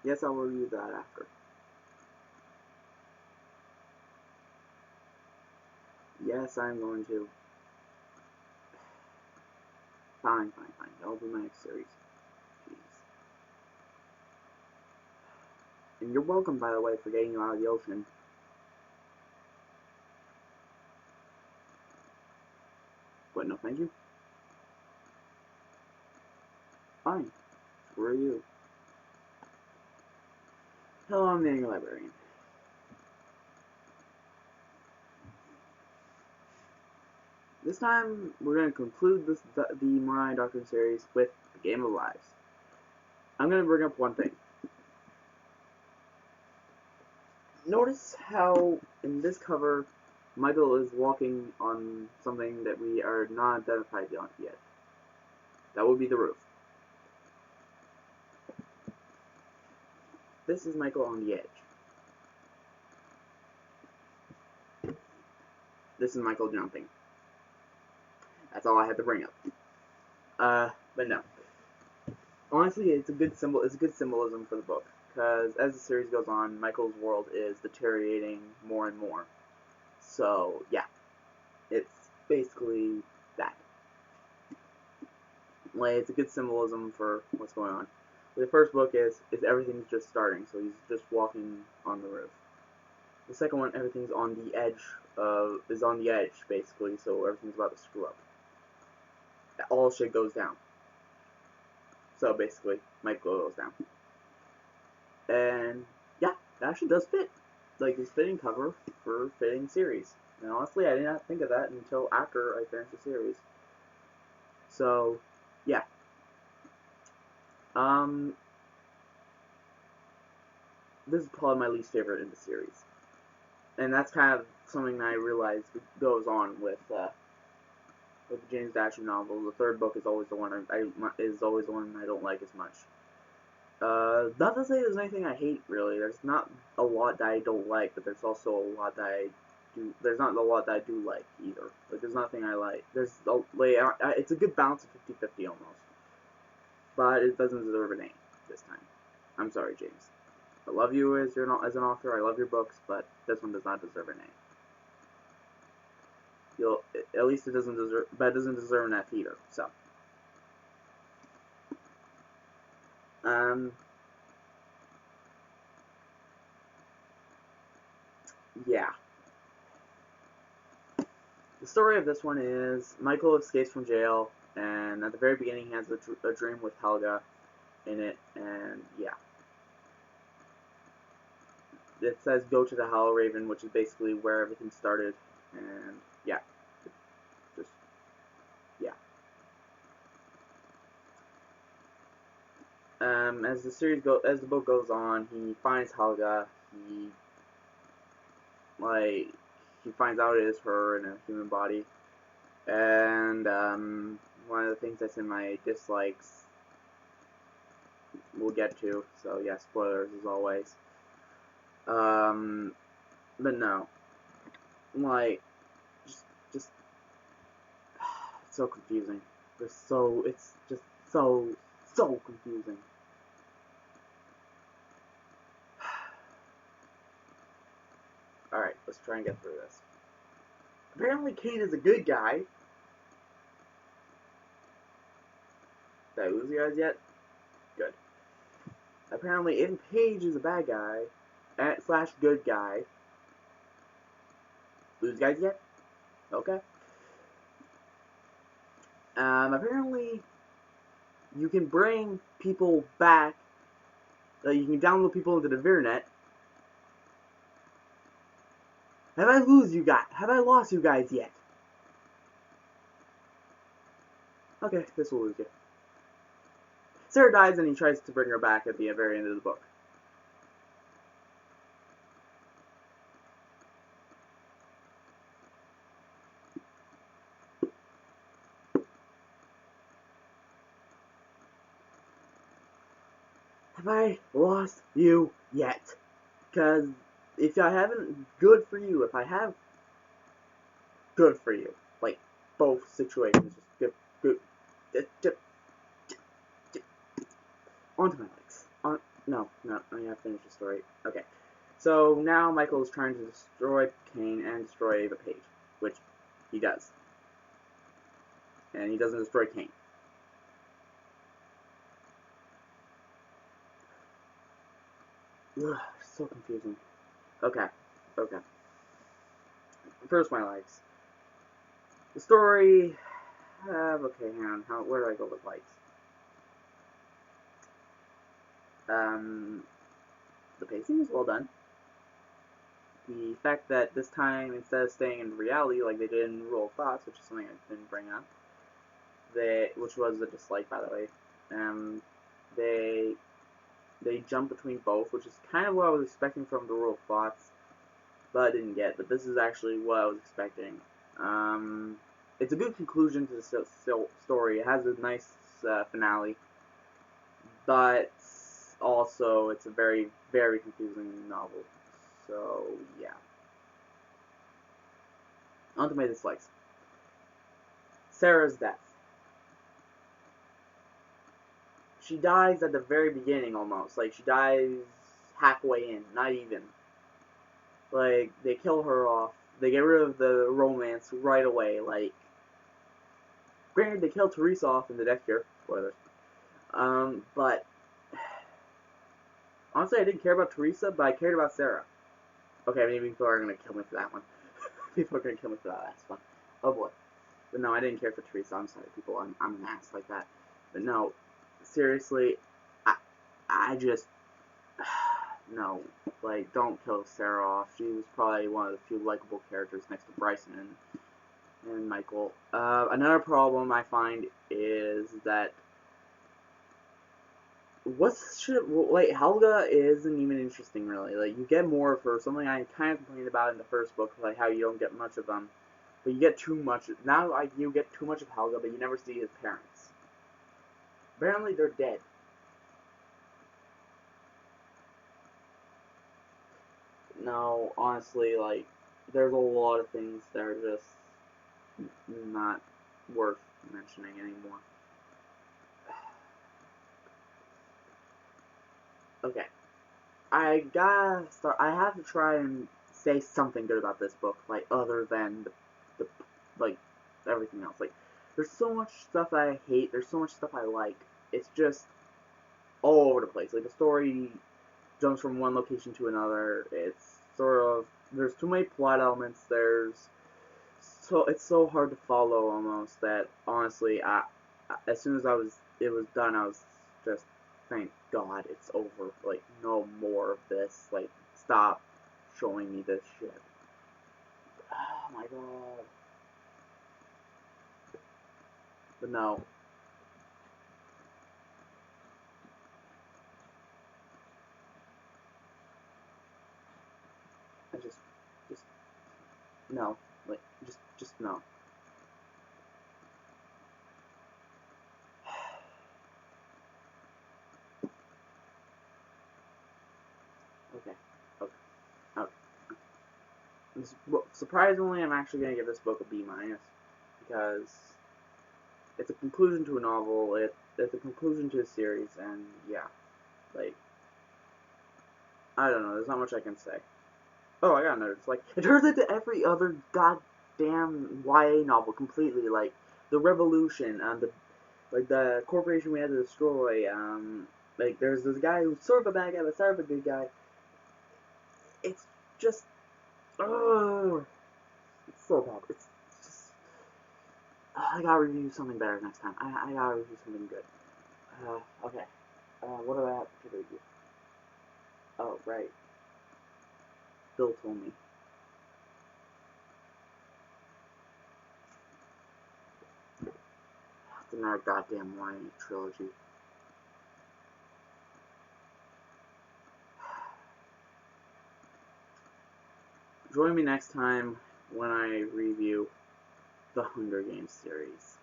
Yes, I'll review that after. Yes, I'm going to. Fine. That'll be my next series. Jeez. And you're welcome, by the way, for getting you out of the ocean. But no, thank you. Fine. Screw you. Hello, I'm the Angry Librarian. This time, we're going to conclude the Morality Doctrine series with the Game of Lives. I'm going to bring up one thing. Notice how, in this cover, Michael is walking on something that we are not identified yet. That would be the roof. This is Michael on the edge. This is Michael jumping. That's all I had to bring up. But no. Honestly, it's a good symbol. It's a good symbolism for the book, because as the series goes on, Michael's world is deteriorating more and more. So yeah, it's basically that. Like, it's a good symbolism for what's going on. The first book is everything's just starting, so he's just walking on the roof. The second one, everything's on the edge basically, so everything's about to screw up. All shit goes down. So basically, Michael goes down. And yeah, that actually does fit. Like, it's fitting cover for a fitting series. And honestly, I did not think of that until after I finished the series. So, yeah. This is probably my least favorite in the series. And that's kind of something I realized goes on with the James Dasher novel. The third book is always the one I don't like as much. Not to say there's anything I hate, really. There's not a lot that I don't like, but there's also a lot that I do. There's not a lot that I do like either. Like, there's nothing I like. It's a good balance of 50-50 almost, but it doesn't deserve an A this time. I'm sorry, James. I love you as an author. I love your books, but this one does not deserve an A. At least it doesn't deserve an F either. So, yeah. The story of this one is Michael escapes from jail, and at the very beginning he has a dream with Helga in it, and yeah. It says go to the Hollow Raven, which is basically where everything started, and yeah. Just, yeah. As the book goes on, he finds Helga. He finds out it is her in a human body, and one of the things that's in my dislikes we'll get to. So yeah, spoilers as always. But no, like, just it's so confusing. It's just so confusing. Alright, let's try and get through this. Apparently Kane is a good guy. Did I lose you guys yet? Good. Apparently Aiden Page is a bad guy. / good guy. Lose you guys yet? Okay. Apparently you can bring people back. You can download people into the Virnet. Have I lost you guys yet? Okay, this will lose you. Sarah dies and he tries to bring her back at the very end of the book. Have I lost you yet? Because if I haven't, good for you. If I have, good for you. Like, both situations. Just good. On to my likes. No, I have to finish the story. Okay. So now Michael is trying to destroy Kane and destroy Ava Page, which he does. And he doesn't destroy Kane. Ugh, so confusing. Okay. First, my likes. The story. Okay, hang on. Where do I go with likes? The pacing is well done. The fact that this time, instead of staying in reality like they did in Rule of Thoughts, which is something I didn't bring up, which was a dislike, by the way, they jump between both, which is kind of what I was expecting from the Rule of Thoughts, but I didn't get. But this is actually what I was expecting. It's a good conclusion to the story. It has a nice finale, but also it's a very, very confusing novel. So, yeah. On to my dislikes. Sarah's death. She dies at the very beginning, almost. Like, she dies halfway in, not even. Like, they kill her off. They get rid of the romance right away. Like, granted, they kill Teresa off in the Death Cure. Spoilers. But honestly, I didn't care about Teresa, but I cared about Sarah. Okay, maybe people are gonna kill me for that one. People are gonna kill me for that last one. Oh boy. But no, I didn't care for Teresa. I'm sorry, people. I'm an ass like that. But no, seriously, I just no. Like, don't kill Sarah off. She was probably one of the few likable characters next to Bryson and Michael. Another problem I find is that like, Helga isn't even interesting, really. Like, you get more of her, something I kind of complained about in the first book, like how you don't get much of them, but you get too much. Now you get too much of Helga, but you never see his parents. Apparently they're dead. No, honestly, like, there's a lot of things that are just not worth mentioning anymore. Okay, I have to try and say something good about this book, like, other than the like, everything else. Like, there's so much stuff that I hate, there's so much stuff I like. It's just all over the place. Like, the story jumps from one location to another. It's sort of, there's too many plot elements. It's so hard to follow almost that honestly, as soon as it was done, I was just, thank God it's over. Like, no more of this. Like, stop showing me this shit. Oh my God. But no. I just no. Like, just no. Okay. Okay. Okay. Surprisingly, I'm actually gonna give this book a B minus because it's a conclusion to a novel. It's a conclusion to a series, and yeah, like, I don't know. There's not much I can say. Oh, I got another. It's like, it turns into every other goddamn YA novel completely. Like, the revolution, the corporation we had to destroy. Like, there's this guy who's sort of a bad guy, but sort of a good guy. It's just, oh, it's so bad. It's just, I gotta review something better next time. I gotta review something good. Okay. What do I have to review? Oh, right. Bill told me. It's another goddamn YA trilogy. Join me next time when I review the Hunger Games series.